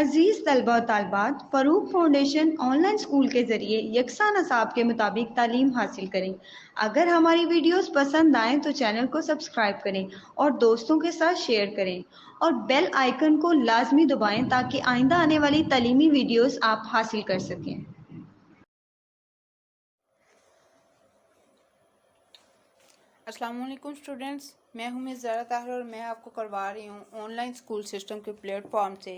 अजीज़ तलबा और तालबात, Farooq foundation online school के ज़रिए यकसा नसाब के मुताबिक तालीम हासिल करें। अगर हमारी वीडियोस पसंद आएँ तो चैनल को सब्सक्राइब करें और दोस्तों के साथ शेयर करें और बेल आइकन को लाजमी दबाएं ताकि आइंदा आने वाली तालीमी वीडियोस आप हासिल कर सकें। अस्सलाम वालेकुम स्टूडेंट्स, मैं हूं मिस ज़ारा ताहिर और मैं आपको करवा रही हूं ऑनलाइन स्कूल सिस्टम के प्लेटफॉर्म से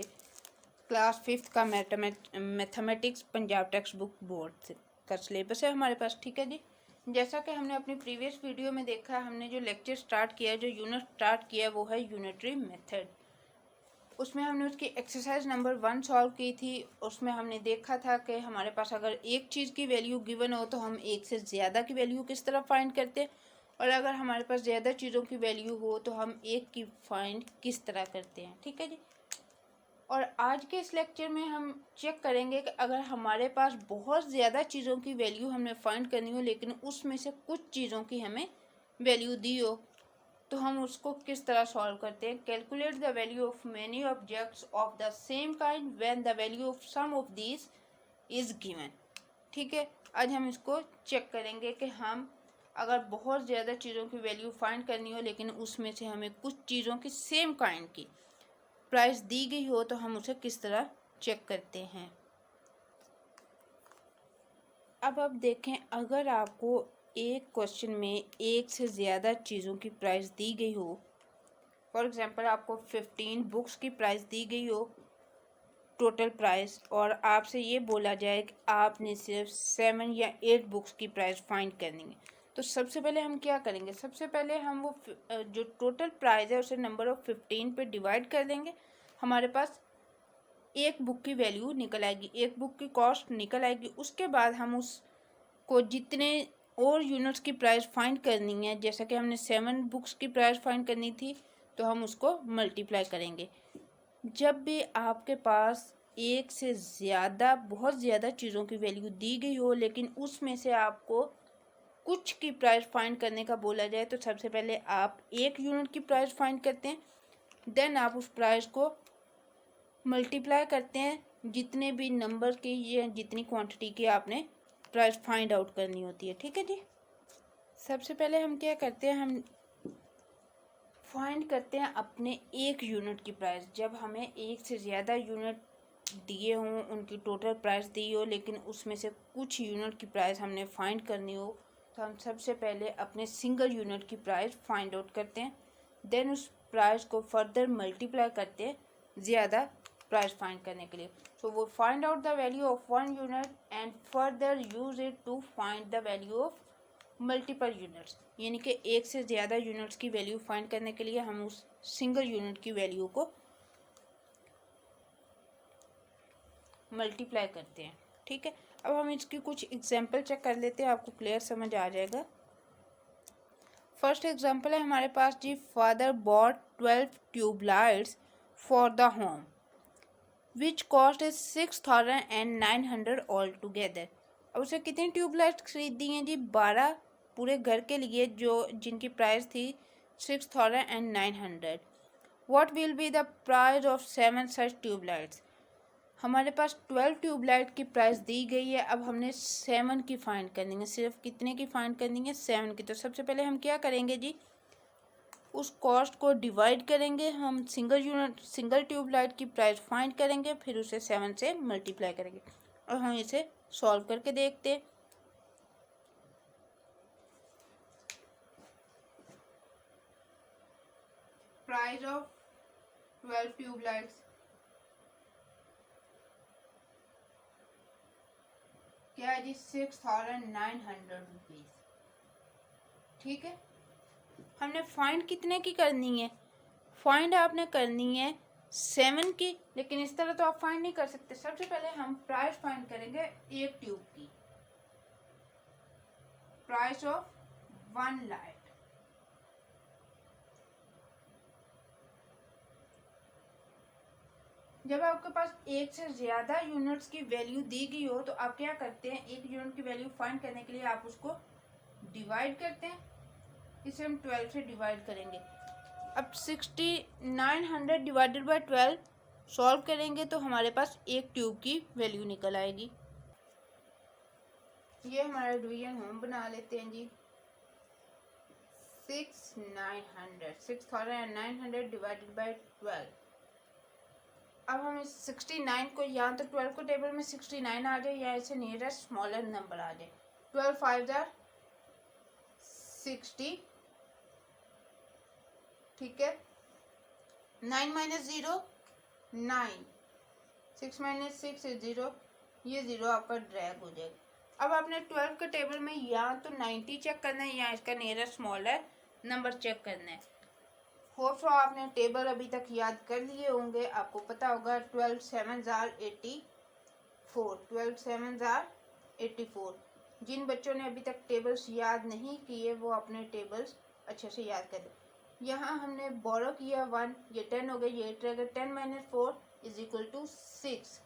क्लास 5th का mathematics Punjab text book board से का सिलेबस है हमारे पास। ठीक है जी, जैसा कि हमने अपनी प्रीवियस वीडियो में देखा, हमने जो लेक्चर स्टार्ट किया, जो यूनिट स्टार्ट किया, वो है यूनिटरी मेथड। उसमें हमने उसकी एक्सरसाइज नंबर 1 सॉल्व की थी। उसमें हमने देखा था कि हमारे पास अगर एक चीज़ की वैल्यू गिवन हो तो हम एक से ज़्यादा की वैल्यू किस तरह फाइंड करते हैं, और अगर हमारे पास ज़्यादा चीज़ों की वैल्यू हो तो हम एक की फाइंड किस तरह करते हैं। ठीक है जी, और आज के इस लेक्चर में हम चेक करेंगे कि अगर हमारे पास बहुत ज़्यादा चीज़ों की वैल्यू हमें फाइंड करनी हो लेकिन उसमें से कुछ चीज़ों की हमें वैल्यू दी हो तो हम उसको किस तरह सॉल्व करते हैं। Calculate the value of many objects of the same kind when the value of some of these is given. ठीक है, आज हम इसको चेक करेंगे कि हम अगर बहुत ज़्यादा चीज़ों की वैल्यू फाइंड करनी हो लेकिन उसमें से हमें कुछ चीज़ों की सेम काइंड की प्राइस दी गई हो तो हम उसे किस तरह चेक करते हैं। अब आप देखें, अगर आपको एक क्वेश्चन में एक से ज़्यादा चीज़ों की प्राइस दी गई हो, फॉर एग्जांपल आपको 15 बुक्स की प्राइस दी गई हो टोटल प्राइस, और आपसे ये बोला जाए कि आपने सिर्फ 7 या 8 बुक्स की प्राइस फाइंड करनी है, तो सबसे पहले हम क्या करेंगे, सबसे पहले हम वो जो टोटल प्राइस है उसे नंबर ऑफ 15 पे डिवाइड कर देंगे। हमारे पास एक बुक की वैल्यू निकल आएगी, एक बुक की कॉस्ट निकल आएगी। उसके बाद हम उसको जितने और यूनिट्स की प्राइस फाइंड करनी है, जैसा कि हमने 7 बुक्स की प्राइस फाइंड करनी थी, तो हम उसको मल्टीप्लाई करेंगे। जब भी आपके पास एक से ज़्यादा बहुत ज़्यादा चीज़ों की वैल्यू दी गई हो लेकिन उसमें से आपको कुछ की प्राइस फाइंड करने का बोला जाए, तो सबसे पहले आप एक यूनिट की प्राइस फाइंड करते हैं, देन आप उस प्राइस को मल्टीप्लाई करते हैं जितने भी नंबर की या जितनी क्वांटिटी की आपने प्राइस फाइंड आउट करनी होती है। ठीक है जी, सबसे पहले हम क्या करते हैं, हम फाइंड करते हैं अपने एक यूनिट की प्राइस। जब हमें एक से ज़्यादा यूनिट दिए हों, उनकी टोटल प्राइस दी हो लेकिन उसमें से कुछ यूनिट की प्राइस हमने फाइंड करनी हो, तो हम सबसे पहले अपने सिंगल यूनिट की प्राइस फाइंड आउट करते हैं, देन उस प्राइस को फर्दर मल्टीप्लाई करते हैं ज़्यादा प्राइस फाइंड करने के लिए। So we find out the value of 1 unit and further use it to find the value of multiple units, यानी कि एक से ज़्यादा यूनिट्स की वैल्यू फाइंड करने के लिए हम उस सिंगल यूनिट की वैल्यू को मल्टीप्लाई करते हैं। ठीक है, अब हम इसकी कुछ एग्जांपल चेक कर लेते हैं, आपको क्लियर समझ आ जाएगा। फर्स्ट एग्जांपल है हमारे पास जी, father bought 12 tubelights for the home which cost is 6,900 all together. अब उसे कितनी ट्यूबलाइट्स खरीदी हैं जी, 12 पूरे घर के लिए, जो जिनकी प्राइस थी 6,900। What will be the price of 7 such tubelights. हमारे पास 12 ट्यूबलाइट की प्राइस दी गई है, अब हमने 7 की फाइंड करनी है। सिर्फ कितने की फाइंड करनी है, 7 की। तो सबसे पहले हम क्या करेंगे जी, उस कॉस्ट को डिवाइड करेंगे, हम सिंगल ट्यूबलाइट की प्राइस फाइंड करेंगे, फिर उसे 7 से मल्टीप्लाई करेंगे, और हम इसे सॉल्व करके देखते हैं। प्राइस ऑफ 12 ट्यूबलाइट्स क्या है जी, 6,900 रुपीज़। ठीक है, हमने फाइंड कितने की करनी है, फाइंड आपने करनी है 7 की, लेकिन इस तरह तो आप फाइंड नहीं कर सकते। सबसे पहले हम प्राइस फाइंड करेंगे एक ट्यूब की, प्राइस ऑफ 1 लाइट। जब आपके पास एक से ज़्यादा यूनिट्स की वैल्यू दी गई हो तो आप क्या करते हैं, एक यूनिट की वैल्यू फाइंड करने के लिए आप उसको डिवाइड करते हैं। इसे हम 12 से डिवाइड करेंगे। अब 6,900 डिवाइडेड बाई 12 सॉल्व करेंगे तो हमारे पास एक ट्यूब की वैल्यू निकल आएगी। ये हमारा डिवीजन होम बना लेते हैं जी। 6,900 डिवाइडेड बाई 12। अब हम इस 69 को यहाँ तो 12 को टेबल में 69 आ जाए या ऐसे नियरेस्ट स्मॉलर नंबर आ जाए। 12 5 जार 60, ठीक है। 9 माइनस 0 9, 6 माइनस 6 इज 0, ये 0 आपका ड्रैग हो जाएगा। अब आपने 12 के टेबल में या तो 90 चेक करना है या इसका नियरेस्ट स्मॉलर नंबर चेक करना है। होप सो आपने टेबल अभी तक याद कर लिए होंगे, आपको पता होगा 12 7 जार 84, 12 7 जार 84। जिन बच्चों ने अभी तक टेबल्स याद नहीं किए वो अपने टेबल्स अच्छे से याद करें। यहाँ हमने बोरो किया 1, ये 10 हो गए, ये 8 रह गए। 10 माइनस 4 इज इक्वल टू 6।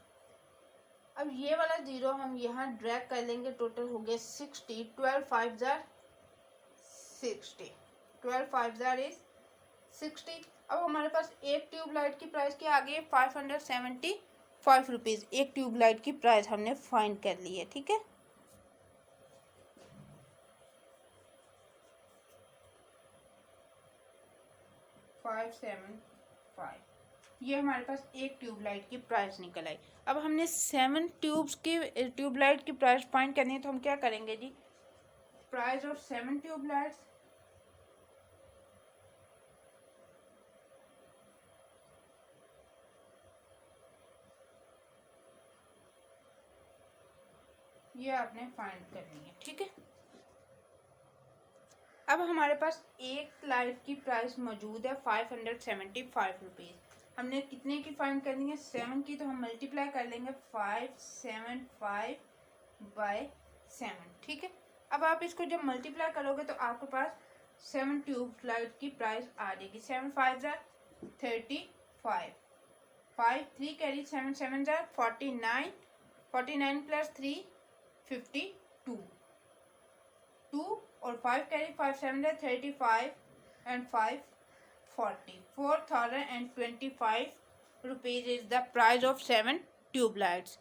अब ये वाला 0 हम यहाँ ड्रैग कर लेंगे, टोटल हो गया 60। 12 5 जार 60, 12 5 जार इज 60। अब हमारे पास एक ट्यूब लाइट की प्राइस क्या आ गई है? 575 रुपीज़। एक ट्यूब लाइट की प्राइस हमने फाइंड कर ली है, ठीक है। ये हमारे पास एक ट्यूब लाइट की प्राइस निकल आई। अब हमने 7 ट्यूब्स की ट्यूब लाइट की प्राइस फाइंड करनी है, तो हम क्या करेंगे जी? प्राइस ऑफ 7 ट्यूब लाइट्स ये आपने फाइंड करनी है, ठीक है। अब हमारे पास एक लाइट की प्राइस मौजूद है 575 रुपीज़। हमने कितने की फाइंड करनी है? 7 की, तो हम मल्टीप्लाई कर लेंगे 575 बाय 7, ठीक है। अब आप इसको जब मल्टीप्लाई करोगे तो आपके पास 7 ट्यूब लाइट की प्राइस आ जाएगी। 7 5 जार 35, 5 3 कैरी 7 7 जार 49, 49 प्लस 3 52, 2 और 5 carry 5 7 jar 35 and 5 40, 4025 rupees is the price of 7 tube lights.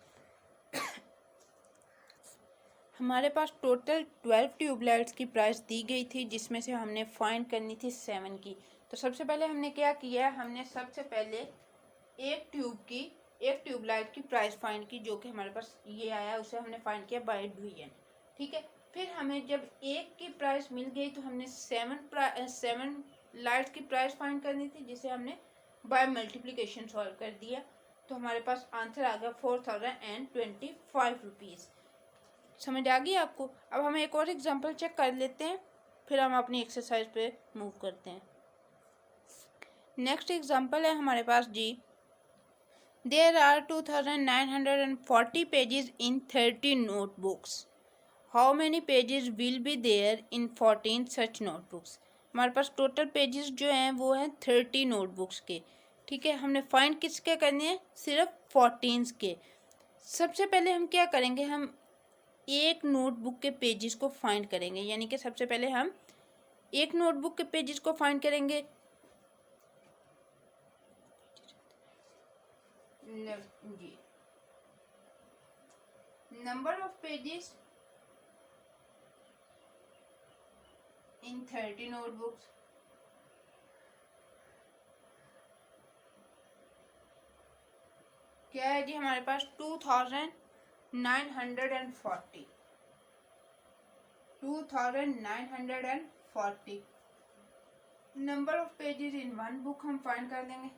हमारे पास टोटल 12 ट्यूब लाइट्स की प्राइस दी गई थी, जिसमें से हमने फाइंड करनी थी 7 की। तो सबसे पहले हमने क्या किया? हमने सबसे पहले एक ट्यूब लाइट की प्राइस फाइंड की, जो कि हमारे पास ये आया, उसे हमने फाइंड किया बाय डिवीजन, ठीक है। फिर हमें जब एक की प्राइस मिल गई तो हमने 7 लाइट्स की प्राइस फाइंड करनी थी, जिसे हमने बाय मल्टीप्लिकेशन सॉल्व कर दिया। तो हमारे पास आंसर आ गया 4025 रुपीज़। समझ आ गई आपको? अब हम एक और एग्जांपल चेक कर लेते हैं, फिर हम अपनी एक्सरसाइज पे मूव करते हैं। नेक्स्ट एग्जांपल है हमारे पास जी। There are 2940 pages in 30 notebooks. How many pages will be there in 14 such notebooks. हमारे पास टोटल पेजेस जो हैं वो हैं 30 नोटबुक्स के, ठीक है। हमने फाइंड किसके करने हैं? सिर्फ 14 के। सबसे पहले हम क्या करेंगे? हम एक नोटबुक के पेजेस को फाइंड करेंगे, यानी कि सबसे पहले हम एक नोटबुक के पेजेस को फाइंड करेंगे। जी, number of pages in 30 notebooks. क्या है जी? हमारे पास 2940, 2940 number of pages in one book हम फाइंड कर लेंगे।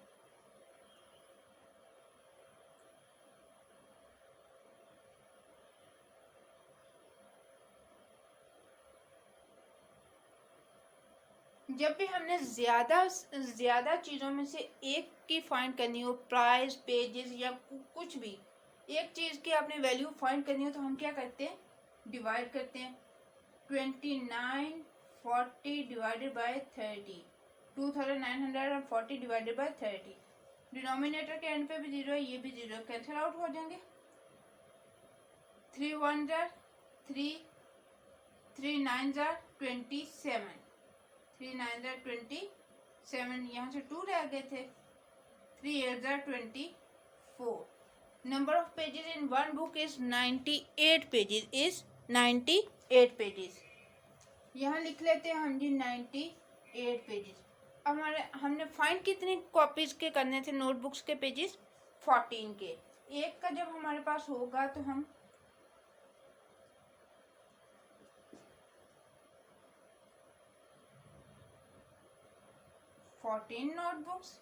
जब भी हमने ज़्यादा चीज़ों में से एक की फाइंड करनी हो, प्राइस, पेजेस या कुछ भी एक चीज़ की आपने वैल्यू फाइंड करनी हो, तो हम क्या करते हैं? डिवाइड करते हैं। 2940 divided by 30, 2940 divided by 30। Denominator के एंड पे भी 0 है, ये भी 0 कैंसिल आउट हो जाएंगे। 3 1 जार 3, 3 9 जार 27, 3 9 जार 27, यहाँ से 2 रह गए थे। 3 8 jar 24, 4. Number of pages in one book is 98 pages. Is 98 pages. यहाँ लिख लेते हैं हम जी 98 पेजेस. हमारे हमने फाइंड कितने कॉपीज के करने थे नोटबुक्स के पेजेस 14 के. एक का जब हमारे पास होगा तो हम 14 नोटबुक्स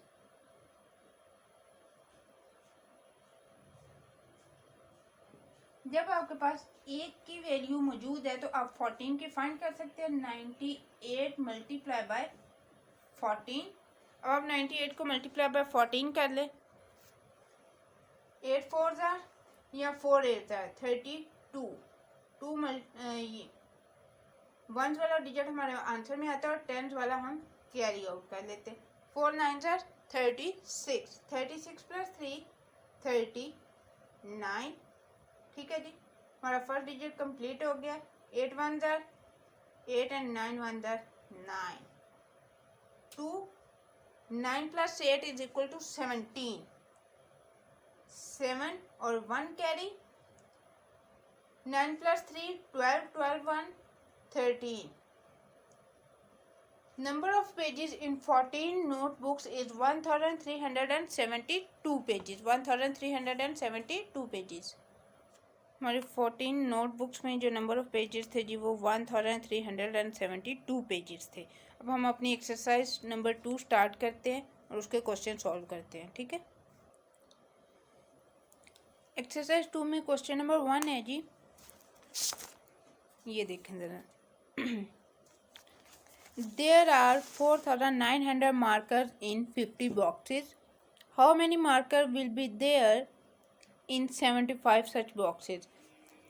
जब आपके पास एक की वैल्यू मौजूद है तो आप 14 की फाइंड कर सकते हैं. 98 मल्टीप्लाई बाय 14. अब आप 98 को मल्टीप्लाई बाय 14 कर ले. 8 4 जार या 4 8 जार 32. टू वंस वाला डिजिट हमारे आंसर में आता है और टेंस वाला हम कैरी आउट कर लेते हैं. 4 9 जार 36. 36 प्लस 3 39. ठीक है जी, हमारा फर्स्ट डिजिट कंप्लीट हो गया. 8 1 jar 8 and 9 1 jar 9. 2 9 plus 8 is equal to 17. 7 और 1 carry. 9 plus 3 12 12 1 13. Number of pages in 14 notebooks is 1372 pages. 1372 pages. हमारे 14 नोटबुक्स में जो नंबर ऑफ पेजेस थे जी वो 1372 पेजेस थे. अब हम अपनी एक्सरसाइज नंबर 2 स्टार्ट करते हैं और उसके क्वेश्चन सॉल्व करते हैं. ठीक है, एक्सरसाइज 2 में क्वेश्चन नंबर 1 है जी. ये देखें ज़रा. There are 4900 markers in 50 boxes. How many markers will be there in 75 such boxes?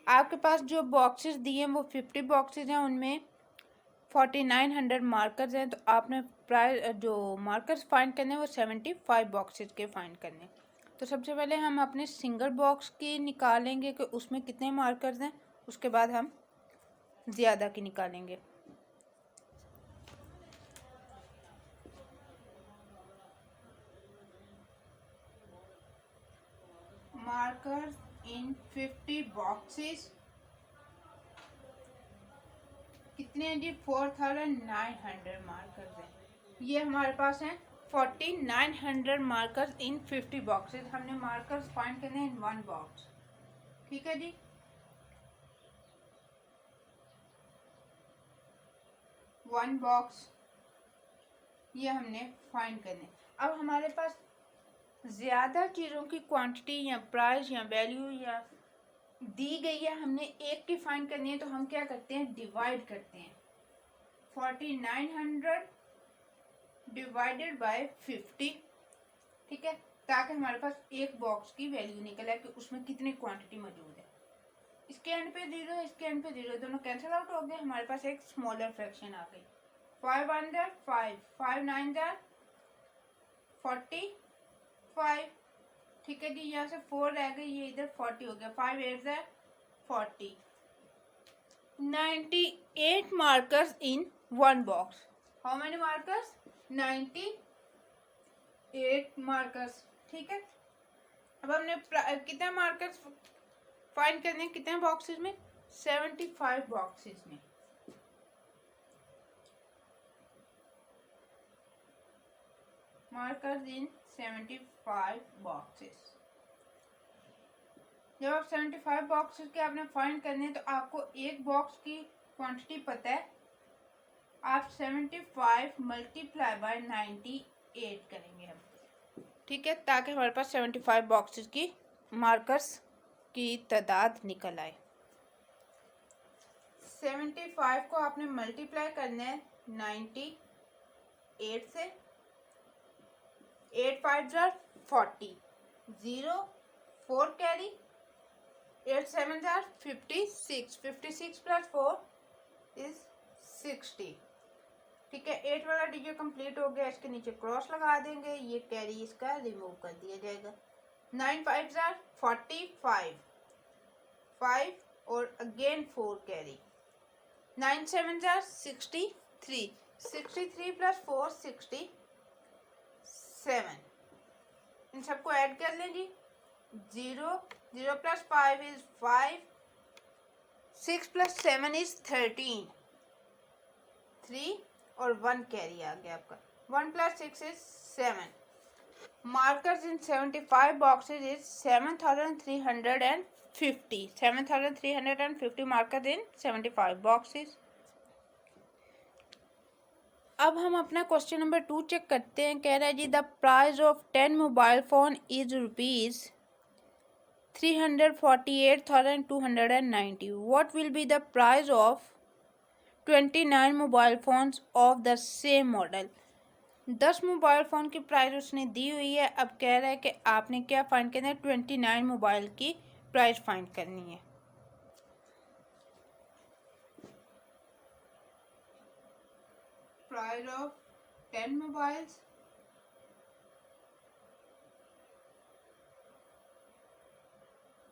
आपके पास जो बॉक्सेस दिए हैं वो 50 बॉक्सेस हैं, उनमें 4900 मार्कर्स हैं. तो आपने प्राय जो मार्कर्स फाइंड करने हैं वो 75 बॉक्सेस के फाइंड करने. तो सबसे पहले हम अपने सिंगल बॉक्स की निकालेंगे कि उसमें कितने मार्कर्स हैं. उसके बाद हम ज़्यादा की निकालेंगे. मार्कर्स इन 50 बॉक्सेस कितने हैं जी 4900 मार्कर्स हैं. ये हमारे पास हैं 4900 मार्कर्स इन 50 बॉक्सेस. हमने मार्कर्स फाइंड करने इन वन बॉक्स. ठीक है जी, वन बॉक्स ये हमने फाइंड करने. अब हमारे पास ज़्यादा चीज़ों की क्वांटिटी या प्राइस या वैल्यू या दी गई है, हमने एक की फाइंड करनी है. तो हम क्या करते हैं, डिवाइड करते हैं. 4900 डिवाइडेड बाय 50. ठीक है, ताकि हमारे पास एक बॉक्स की वैल्यू निकल आए कि उसमें कितनी क्वांटिटी मौजूद है. इसके एंड पे 0, इसके एंड पे 0, दोनों कैंसिल आउट हो गए. हमारे पास एक स्मॉलर फ्रैक्शन आ गई. 5 1 जार 5, 5 9 जार 45. ठीक है जी, यहाँ से 4 रह गई, ये इधर 40 हो गया. 5 8 jar 40. 98 markers in one box. How many markers 98 markers. ठीक है, अब हमने कितने मार्कर्स फाइंड करने हैं, कितने बॉक्सेस में 75 बॉक्सेस में. मार्कर्स इन 75 बॉक्सेस. जब आप 75 बॉक्सेस के आपने फाइंड करने हैं तो आपको एक बॉक्स की क्वांटिटी पता है. आप 75 मल्टीप्लाई बाय 98 करेंगे हम. ठीक है, ताकि हमारे पास 75 बॉक्सेस की मार्कर्स की तादाद निकल आए. 75 को आपने मल्टीप्लाई करना है 98 से. 8 5 jar 40. 0 4 carry. 8 7 jar 56. 56 plus 4 is 60. ठीक है, 8 वाला डिजिट कंप्लीट हो गया. इसके नीचे क्रॉस लगा देंगे, ये कैरी इसका रिमूव कर दिया जाएगा. 9 5 जार 45. 5 और अगेन 4 कैरी. 9 7 जार 63. 63 प्लस 4 67. इन सबको ऐड कर लें जी. 0, 0 plus 5 is 5, 6 plus 7 is 13, 3 और 1 कैरी आ गया आपका. 1 plus 6 is 7. Markers in 75 boxes is 7,350. 7,350 markers in 75 boxes. अब हम अपना क्वेश्चन नंबर 2 चेक करते हैं. कह रहा है जी the price of 10 mobile phone is rupees 348,290. What will be the price of 29 mobile phones of the same model. 10 mobile phone की प्राइस उसने दी हुई है. अब कह रहा है कि आपने क्या फाइंड करना है, 29 मोबाइल की प्राइस फाइंड करनी है. Price of 10 mobiles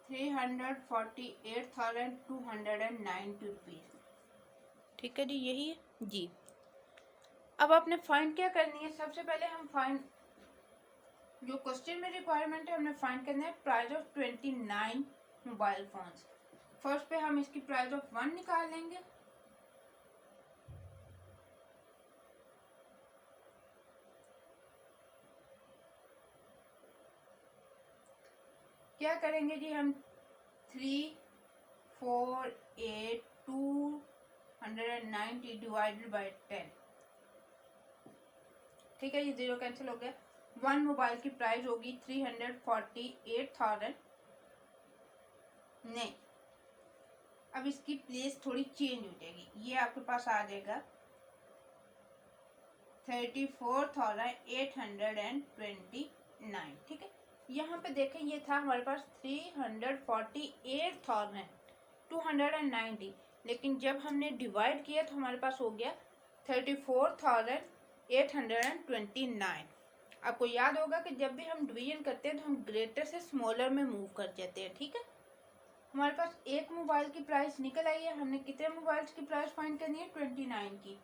₹348,290. ठीक है जी, यही है जी. अब आपने फाइंड क्या करनी है. सबसे पहले हम फाइंड जो क्वेश्चन में रिक्वायरमेंट है, हमने फाइंड करना है price of 29 mobile phones. First पे हम इसकी प्राइस ऑफ 1 निकाल लेंगे. क्या करेंगे जी, हम 348,290 डिवाइडेड बाई 10. ठीक है, ये 0 कैंसिल हो गया. 1 मोबाइल की प्राइस होगी 348,000. नहीं, अब इसकी प्लेस थोड़ी चेंज हो जाएगी. ये आपके पास आ जाएगा 34,829. ठीक है, यहाँ पे देखें ये था हमारे पास 348,290, लेकिन जब हमने डिवाइड किया तो हमारे पास हो गया 34,829. आपको याद होगा कि जब भी हम डिवीजन करते हैं तो हम ग्रेटर से स्मॉलर में मूव कर जाते हैं. ठीक है, हमारे पास एक मोबाइल की प्राइस निकल आई है. हमने कितने मोबाइल्स की प्राइस फाइंड करनी है, 29 की.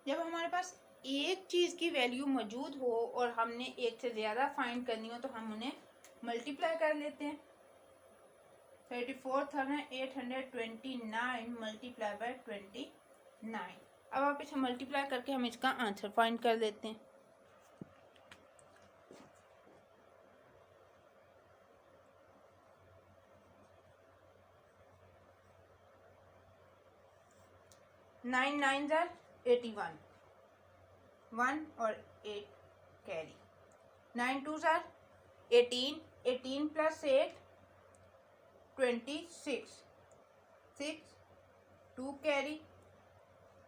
जब हमारे पास एक चीज़ की वैल्यू मौजूद हो और हमने एक से ज़्यादा फाइंड करनी हो तो हम उन्हें मल्टीप्लाई कर लेते हैं. 34,829 मल्टीप्लाई बाय 29. अब आप इसे मल्टीप्लाई करके हम इसका आंसर फाइंड कर लेते हैं. नाइन 9 जार 81, 1 और 8 carry. 9 2 jar 18, 18 plus 8 26, 6 2 carry.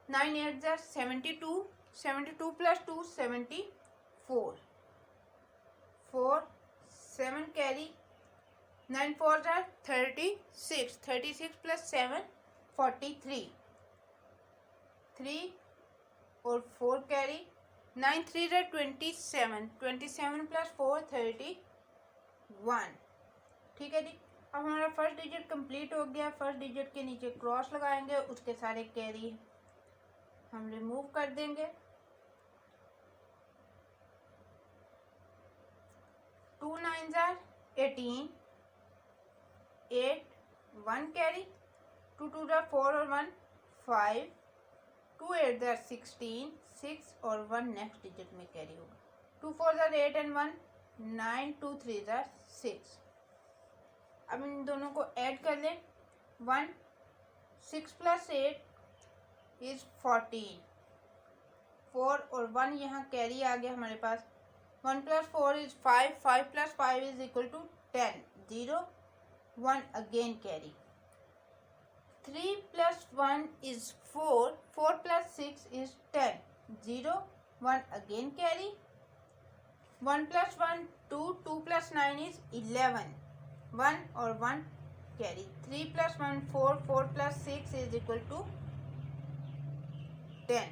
9 8 jar 72, 72 plus 2 74, 4 7 carry. 9 4 jar 36, 36 plus 7 43, 3 और 4 कैरी. 9 3 jar 27, 27 plus 4 31. ठीक है जी, अब हमारा फर्स्ट डिजिट कंप्लीट हो गया. फर्स्ट डिजिट के नीचे क्रॉस लगाएंगे, उसके सारे कैरी हम रिमूव कर देंगे. 2 9 जार 18, 8 1 कैरी. 2 2 जार 4 और 1 5, 2 8 जार 16, 6 और 1 नेक्स्ट डिजिट में कैरी होगा. 2 4 जार 8 एंड 1 9, 2 3 जार 6. अब इन दोनों को ऐड कर लें. 1 6 प्लस 8 इज 14, 4 और 1 यहाँ कैरी आ गया हमारे पास. 1 plus 4 is 5, 5 plus 5 is equal to 10, 0 1 again carry. 3 plus 1 is 4, 4 plus 6 is 10, 0 1 again carry. 1 plus 1 2, 2 plus 9 is 11, 1 और 1 carry. 3 plus 1 4, 4 plus 6 is equal to 10.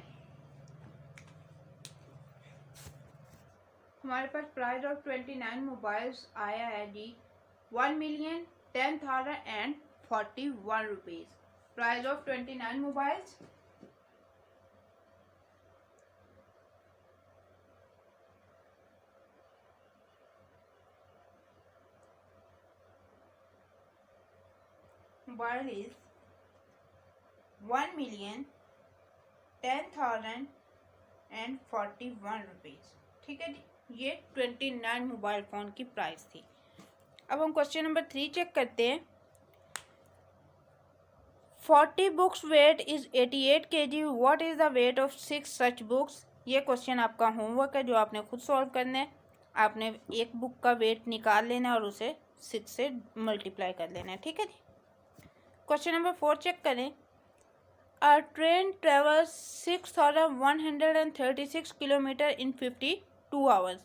हमारे पास प्राइस ऑफ 29 मोबाइल्स आया है जी 1,10,041 rupees. Price of 29 mobiles mobile is 1,10,041 rupees. ठीक है जी, ये 29 mobile phone की price थी। अब हम क्वेश्चन नंबर 3 चेक करते हैं। 40 books weight is 88 kg, what is the weight of 6 such books. ये क्वेश्चन आपका होमवर्क है जो आपने खुद सॉल्व करना है। आपने एक बुक का वेट निकाल लेना है और उसे 6 से मल्टीप्लाई कर लेना है। ठीक है जी। क्वेश्चन नंबर 4 चेक करें। A train travels 6,136 kilometers in 52 hours.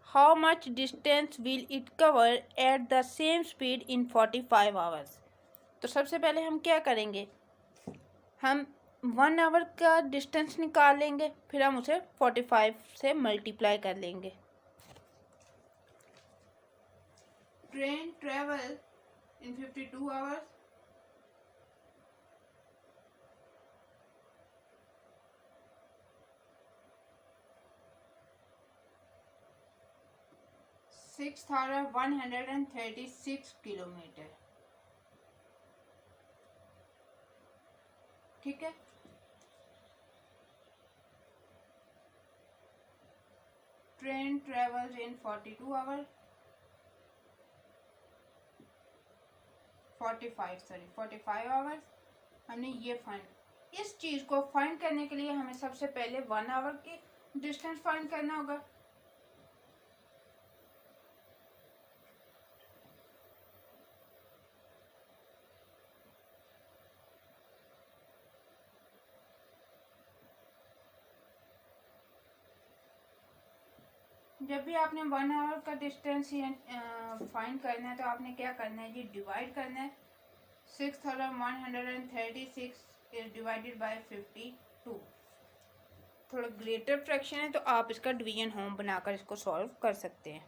How much distance will it cover at the same speed in 45 hours? तो सबसे पहले हम क्या करेंगे, हम 1 आवर का डिस्टेंस निकाल लेंगे, फिर हम उसे 45 से मल्टीप्लाई कर लेंगे। Train travel in 52 hours, 6,136 kilometre. ठीक है, train travels in 42 hour 45 hours. हमने ये फाइंड, इस चीज़ को फाइंड करने के लिए हमें सबसे पहले 1 आवर की डिस्टेंस फाइंड करना होगा। जब भी आपने 1 आवर का डिस्टेंस फाइंड करना है तो आपने क्या करना है जी, डिवाइड करना है। 6,136 इज डिवाइडेड बाय 52। थोड़ा ग्रेटर फ्रैक्शन है तो आप इसका डिवीजन होम बनाकर इसको सॉल्व कर सकते हैं।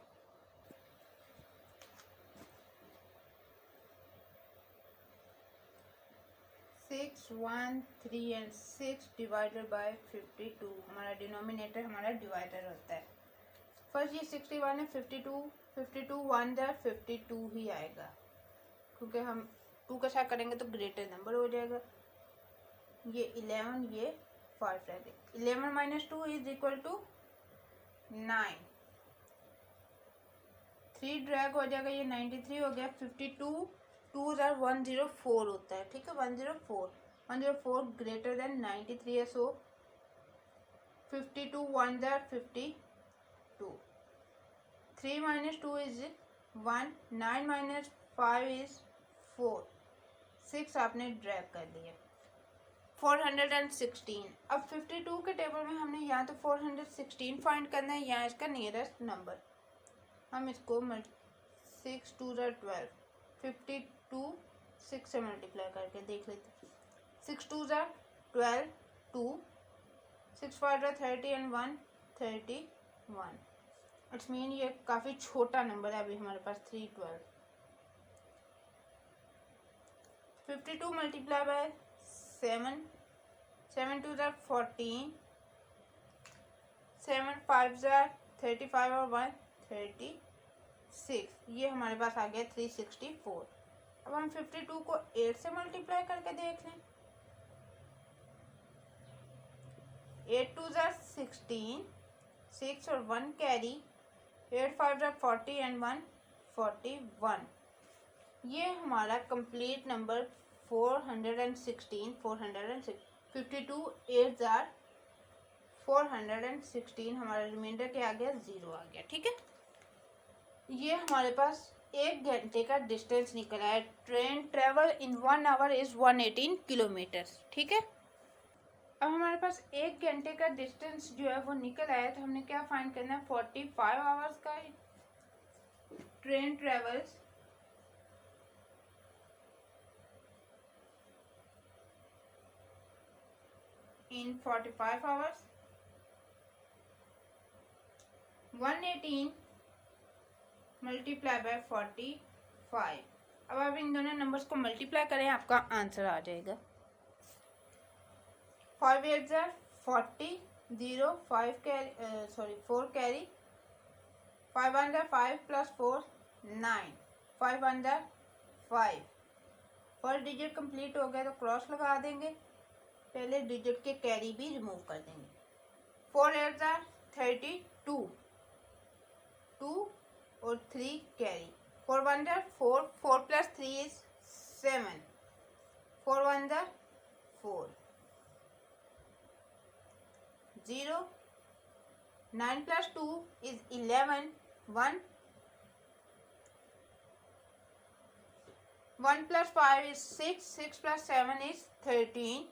6, 1, 3 एंड 6 डिवाइडेड बाय 52, हमारा डिनोमिनेटर हमारा डिवाइडर होता है। फर्स्ट ये 61 है, 52 1 जार 52 ही आएगा, क्योंकि हम 2 के साथ करेंगे तो ग्रेटर नंबर हो जाएगा। ये 11, ये 5 रहेगा। 11 minus 2 is equal to 9। 3 drag हो जाएगा, ये 93 हो गया। 52 2 जार 104 होता है। ठीक है, 104 ग्रेटर देन 93 है, सो 52 1 jar 52। 3 minus 2 is 1, 9 minus 5 is 4, 6 आपने ड्रैग कर लिया। 416। अब 52 के टेबल में हमने यहाँ तो 416 फाइंड करना है, यहाँ इसका नियरेस्ट नंबर। हम इसको 6 2 ज़ा 12, 52 6 से मल्टीप्लाई करके देख लेते हैं। 6 2 ज़ा 12, 2, 6 5 ज़ा 30 एंड 1 31। इट्स मीन ये काफ़ी छोटा नंबर है अभी हमारे पास। 312। 52 मल्टीप्लाई बाय 7, 7 2 ज़ा 14, 7 5 ज़ा 35 और 1 36। ये हमारे पास आ गया 364। अब हम 52 को 8 से मल्टीप्लाई करके देख लें। 8 2 ज़ा 16, 6 और 1 कैरी, 8 5 ज़ा 40 एंड 1 41। ये हमारा कंप्लीट नंबर 416 406। 52 8 ज़ार 416, हमारा रिमाइंडर क्या आ गया, 0 आ गया। ठीक है, ये हमारे पास 1 घंटे का डिस्टेंस निकला है। Train travel in 1 our is 118 kilometres. ठीक है, अब हमारे पास 1 घंटे का डिस्टेंस जो है वो निकल आया, तो हमने क्या फाइंड करना है, 45 आवर्स का train travels in 45 hours 118 multiply by 45। अब आप इन दोनों नंबर्स को मल्टीप्लाई करें, आपका आंसर आ जाएगा। 5 8 ज़ा 40, 0 5 कैरी 4 कैरी, 5 1 ज़ा 5 प्लस 4 9, 5 1 ज़ा 5, फर्स्ट डिजिट कंप्लीट हो गया तो क्रॉस लगा देंगे, पहले डिजिट के कैरी भी रिमूव कर देंगे। 4 8 आर 32, 2 और 3 carry, 4 1 are 4, 4 + 3 is 7, 4 1 are 4, 0, 9 + 2 is 11, 1, 1 + 5 is 6, 6 + 7 is 13,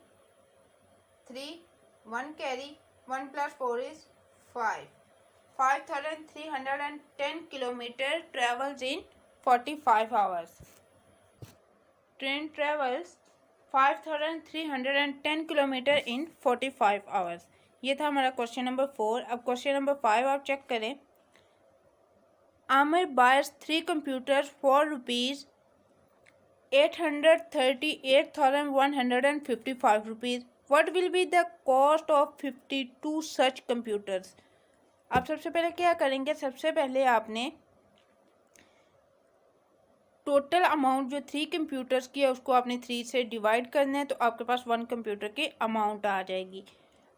3, 1 carry, 1 + 4 is 5. 5,310 kilometer travels in 45 hours. Train travels 5,310 kilometer in 45 hours. ये था हमारा क्वेश्चन नंबर 4। अब क्वेश्चन नंबर 5 आप चेक करें। Aamir buys 3 computers for rupees 838,155 rupees. What will be the cost of 52 such computers? आप सबसे पहले क्या करेंगे, सबसे पहले आपने टोटल अमाउंट जो 3 कंप्यूटर्स की है उसको आपने 3 से डिवाइड करना है, तो आपके पास 1 कंप्यूटर की अमाउंट आ जाएगी।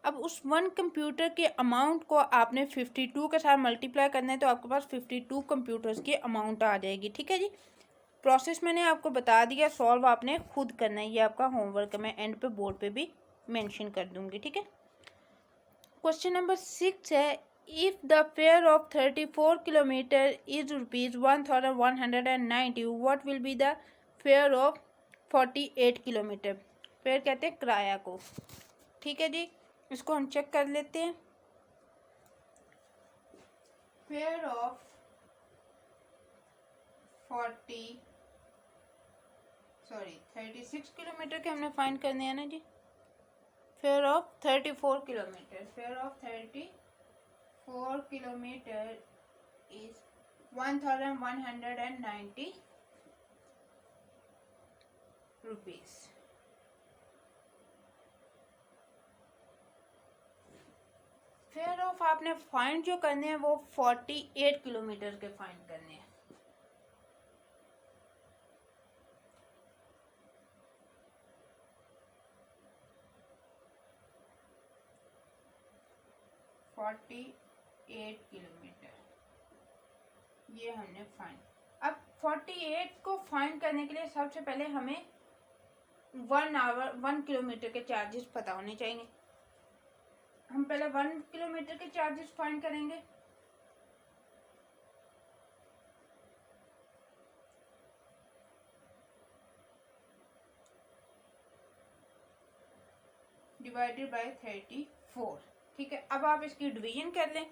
अब उस 1 कंप्यूटर के अमाउंट को आपने 52 के साथ मल्टीप्लाई करना है, तो आपके पास 52 कंप्यूटर्स की अमाउंट आ जाएगी। ठीक है जी, प्रोसेस मैंने आपको बता दिया, सॉल्व आपने खुद करना है, ये आपका होमवर्क है, मैं एंड पे बोर्ड पे भी मेंशन कर दूंगी। ठीक है, क्वेश्चन नंबर 6 है, if the fair of 34 kilometre is ₹1,190, what will be the fair of 48 kilometre. Fair कहते हैं किराया को। ठीक है जी, इसको हम चेक कर लेते हैं। फेयर ऑफ 36 किलोमीटर के हमने फाइंड करने हैं ना जी। Fare of 34 kilometre, fare of 34 kilometre is 1,190 rupees. Fare of आपने फाइंड जो करने हैं वो 48 किलोमीटर के फाइंड करने हैं। किलोमीटर ये हमने फाइंड। अब 48 को फाइंड करने के लिए सबसे पहले हमें 1 किलोमीटर के चार्जेस पता होने चाहिए। हम पहले 1 किलोमीटर के चार्जेस फाइंड करेंगे। Divided by 34। ठीक है, अब आप इसकी डिवीजन कर लें।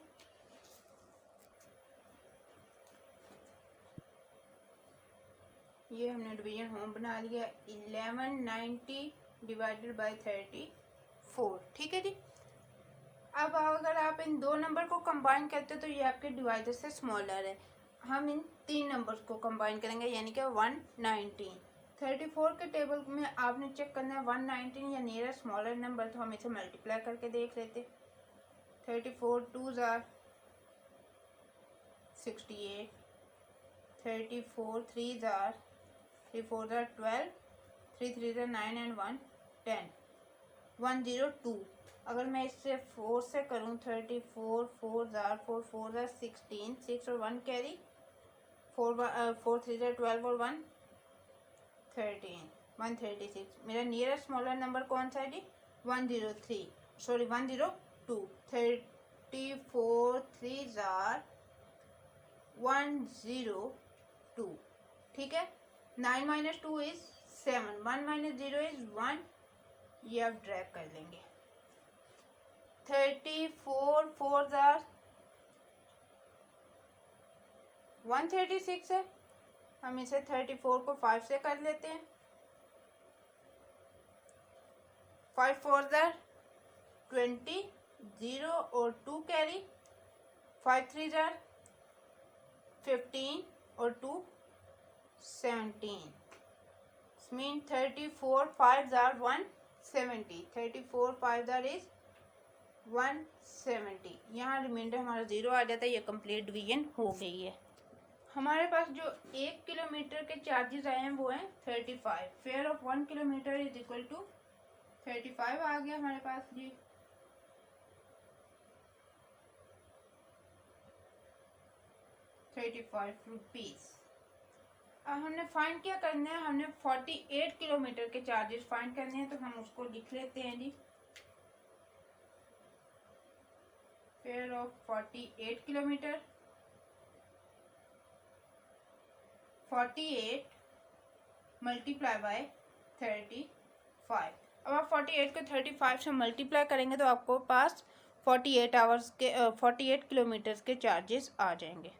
ये हमने डिवीजन होम बना लिया, 1190 डिवाइडेड बाय 34। ठीक है जी, अब अगर आप इन दो नंबर को कंबाइन करते हो तो ये आपके डिवाइडर से स्मॉलर है। हम इन 3 नंबर्स को कंबाइन करेंगे, यानी कि 119। 34 के टेबल में आपने चेक करना है 119 या नियर स्मॉलर नंबर, तो हम इसे मल्टीप्लाई करके देख लेते। 34 2s are 68, 34 3s are 3 4s are 12, 3 3s are 9 and 1 10, 102। अगर मैं इससे 4 से करूँ 34 4s are 4 4s are 16, 6 और 1 कैरी, 4 3s are 12 और 1 13, 136। मेरा नियरेस्ट स्मॉलर नंबर कौन सा है जी? 102। 34 3s are 102। ठीक है, 9 - 2 is 7, 1 - 0 is 1। ये आप ड्रैग कर लेंगे। 34 4s are 136 है, हम इसे 34 को 5 से कर लेते हैं। 5 4s are 20, 0 और 2 कैरी, 5 3s are 15 और 2 17। Mean 34 5s are 170, 34 5s are is 170। यहाँ रिमाइंडर हमारा 0 आ जाता है, ये कंप्लीट डिवीजन हो गई है। हमारे पास जो 1 किलोमीटर के चार्जेस आए हैं वो हैं 35। Fare of 1 kilometre is equal to 35 आ गया हमारे पास जी। ₹35। अब हमने फाइंड क्या करना है, हमने 48 किलोमीटर के चार्जेस फाइंड करने हैं, तो हम उसको लिख लेते हैं जी। Fare of 48 kilometre, 48 multiply by 35। अब आप 48 को 35 से मल्टीप्लाई करेंगे तो आपको पास 48 किलोमीटर के चार्जेस आ जाएंगे।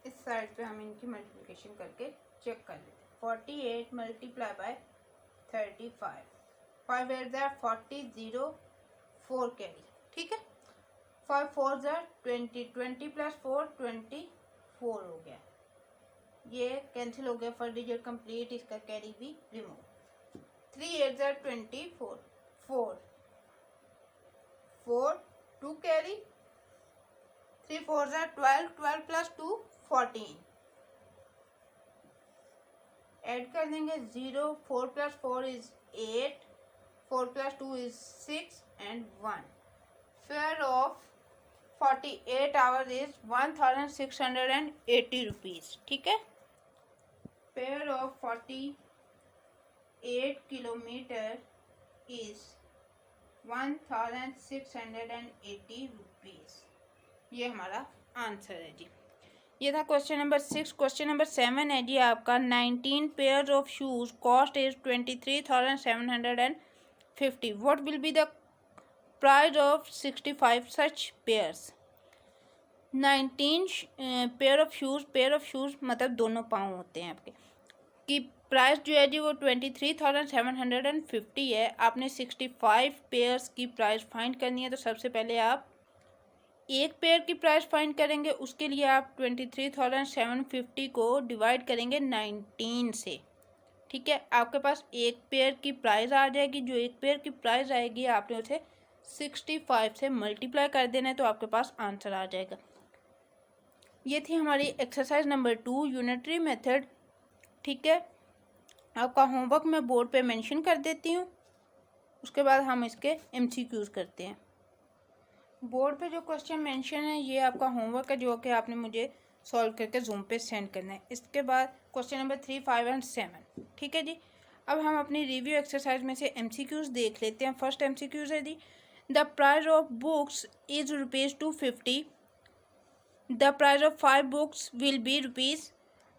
इस साइड पे हम इनकी मल्टीप्लिकेशन करके चेक कर लेते हैं। 48 मल्टीप्लाई बाय 35, 5 8 ज़ा 40, 0 4 कैरी, ठीक है। 5 4 ज़ा 20, 20 प्लस 4 24 हो गया, ये कैंसिल हो गया, फर्स्ट डिजिट कंप्लीट, इसका कैरी भी रिमूव। 3 8 ज़ा 24, 4 4 2 कैरी, 3 4 ज़ा 12, 12 प्लस 2 14, ऐड कर देंगे 0, 4 plus 4 is 8, 4 plus 2 is 6 and 1। Fair of 48 hours is 1680 rupees, ठीक है। Fair of 48 kilometre is 1680 rupees, ये हमारा आंसर है जी। ये था क्वेश्चन नंबर 6। क्वेश्चन नंबर 7 है जी आपका 19 pairs of shoes cost is 23,750। What will be the price of 65 such pairs. 19 pair of shoes मतलब दोनों पाँव होते हैं आपके, की प्राइस जो है जी वो 23,750 है। आपने 65 पेयर्स की प्राइस फाइंड करनी है, तो सबसे पहले आप एक पेयर की प्राइस फाइंड करेंगे, उसके लिए आप 23,750 को डिवाइड करेंगे 19 से, ठीक है। आपके पास एक पेयर की प्राइस आ जाएगी, जो एक पेयर की प्राइस आएगी आपने उसे 65 से मल्टीप्लाई कर देना है, तो आपके पास आंसर आ जाएगा। ये थी हमारी एक्सरसाइज नंबर 2 यूनिटरी मेथड, ठीक है। आपका होमवर्क मैं बोर्ड पे मेंशन कर देती हूँ, उसके बाद हम इसके MCQs करते हैं। बोर्ड पे जो क्वेश्चन मेंशन है ये आपका होमवर्क है, जो कि आपने मुझे सॉल्व करके जूम पे सेंड करना है। इसके बाद क्वेश्चन नंबर 3, 5 एंड 7, ठीक है जी। अब हम अपनी रिव्यू एक्सरसाइज में से MCQs देख लेते हैं। फर्स्ट MCQs है जी, the price of books is ₹250, the price of 5 books will be rupees.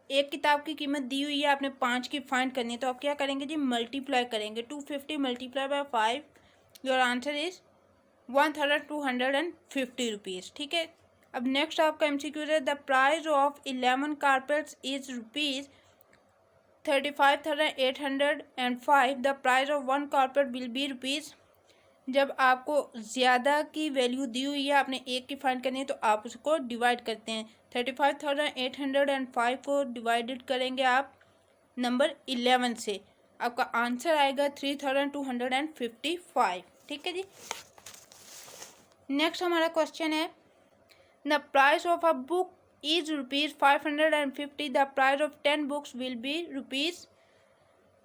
एक किताब की कीमत दी हुई है, आपने 5 की फाइंड करनी है, तो आप क्या करेंगे जी, मल्टीप्लाई करेंगे। 250 multiply by 5, your answer is 1250 rupees, ठीक है। अब नेक्स्ट आपका MCQ है, the price of 11 carpets is ₹35,805, the price of 1 carpet will be rupees. जब आपको ज़्यादा की वैल्यू दी हुई है, आपने एक की फाइंड करनी है, तो आप उसको डिवाइड करते हैं। 35,805 को डिवाइडेड करेंगे आप नंबर 11 से, आपका आंसर आएगा 3,255, ठीक है जी। नेक्स्ट हमारा क्वेश्चन है, the price of a book is ₹550, the price of 10 books will be rupees.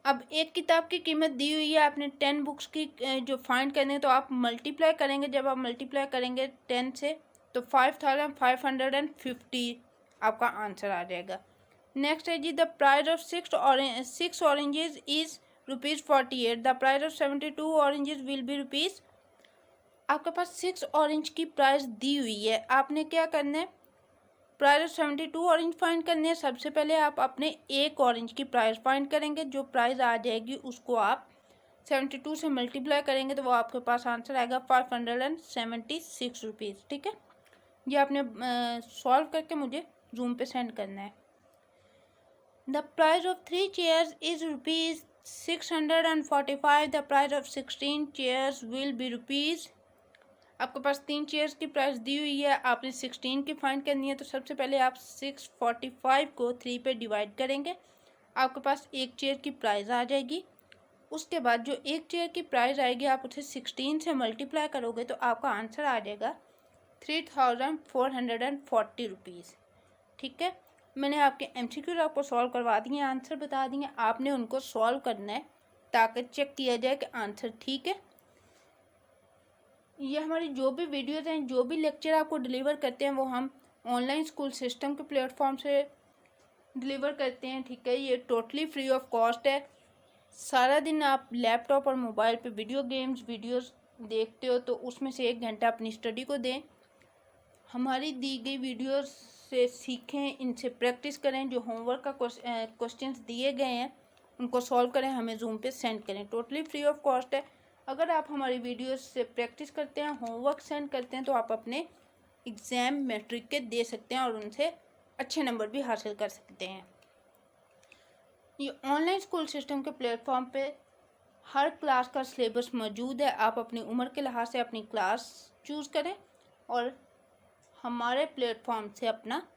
अब एक किताब की कीमत दी हुई है, आपने 10 बुक्स की जो फाइंड करनी है, तो आप मल्टीप्लाई करेंगे। जब आप मल्टीप्लाई करेंगे 10 से, तो 5,550 आपका आंसर आ जाएगा। नेक्स्ट है जी, the price of 6 oranges is ₹48, the price of 72 oranges will be rupees. आपके पास 6 ऑरेंज की प्राइस दी हुई है, आपने क्या करना है, प्राइस ऑफ 72 ऑरेंज फाइंड करने हैं। सबसे पहले आप अपने एक ऑरेंज की प्राइस फाइंड करेंगे, जो प्राइस आ जाएगी उसको आप 72 से मल्टीप्लाई करेंगे, तो वो आपके पास आंसर आएगा 576 रुपीज़, ठीक है। ये आपने सॉल्व करके मुझे जूम पे सेंड करना है। The price of 3 chairs is ₹645, the price of 16 chairs will be rupees. आपके पास 3 चेयर्स की प्राइस दी हुई है, आपने 16 की फाइंड करनी है, तो सबसे पहले आप 645 को 3 पे डिवाइड करेंगे, आपके पास एक चेयर की प्राइस आ जाएगी। उसके बाद जो एक चेयर की प्राइस आएगी, आप उसे 16 से मल्टीप्लाई करोगे, तो आपका आंसर आ जाएगा ₹3440 रुपीज़। ठीक है, मैंने आपके MCQ आपको सॉल्व करवा दिए, आंसर बता दिए, आपने उनको सॉल्व करना है ताकि चेक किया जाए कि आंसर ठीक है। ये हमारी जो भी वीडियोज़ हैं, जो भी लेक्चर आपको डिलीवर करते हैं, वो हम ऑनलाइन स्कूल सिस्टम के प्लेटफॉर्म से डिलीवर करते हैं। ठीक है, ये टोटली फ्री ऑफ कॉस्ट है। सारा दिन आप लैपटॉप और मोबाइल पे वीडियोस देखते हो, तो उसमें से 1 घंटा अपनी स्टडी को दें। हमारी दी गई वीडियोस से सीखें, इनसे प्रैक्टिस करें। जो होमवर्क का क्वेश्चंस दिए गए हैं उनको सॉल्व करें, हमें जूम पे सेंड करें। टोटली फ्री ऑफ कॉस्ट है। अगर आप हमारी वीडियोस से प्रैक्टिस करते हैं, होमवर्क सेंड करते हैं, तो आप अपने एग्ज़ाम मैट्रिक के दे सकते हैं और उनसे अच्छे नंबर भी हासिल कर सकते हैं। ये ऑनलाइन स्कूल सिस्टम के प्लेटफॉर्म पे हर क्लास का सिलेबस मौजूद है। आप अपनी उम्र के लिहाज से अपनी क्लास चूज़ करें और हमारे प्लेटफॉर्म से अपना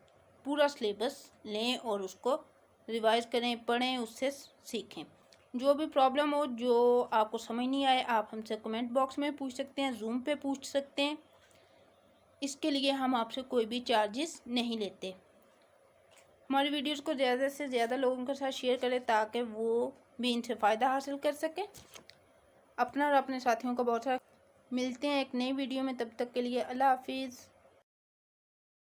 पूरा सिलेबस लें और उसको रिवाइज करें, पढ़ें, उससे सीखें। जो भी प्रॉब्लम हो, जो आपको समझ नहीं आए, आप हमसे कमेंट बॉक्स में पूछ सकते हैं, जूम पे पूछ सकते हैं। इसके लिए हम आपसे कोई भी चार्जेस नहीं लेते। हमारी वीडियोस को ज़्यादा से ज़्यादा लोगों के साथ शेयर करें ताकि वो भी इनसे फ़ायदा हासिल कर सकें। अपना और अपने साथियों को बहुत सारा। मिलते हैं एक नई वीडियो में, तब तक के लिए अल्लाह हाफिज़।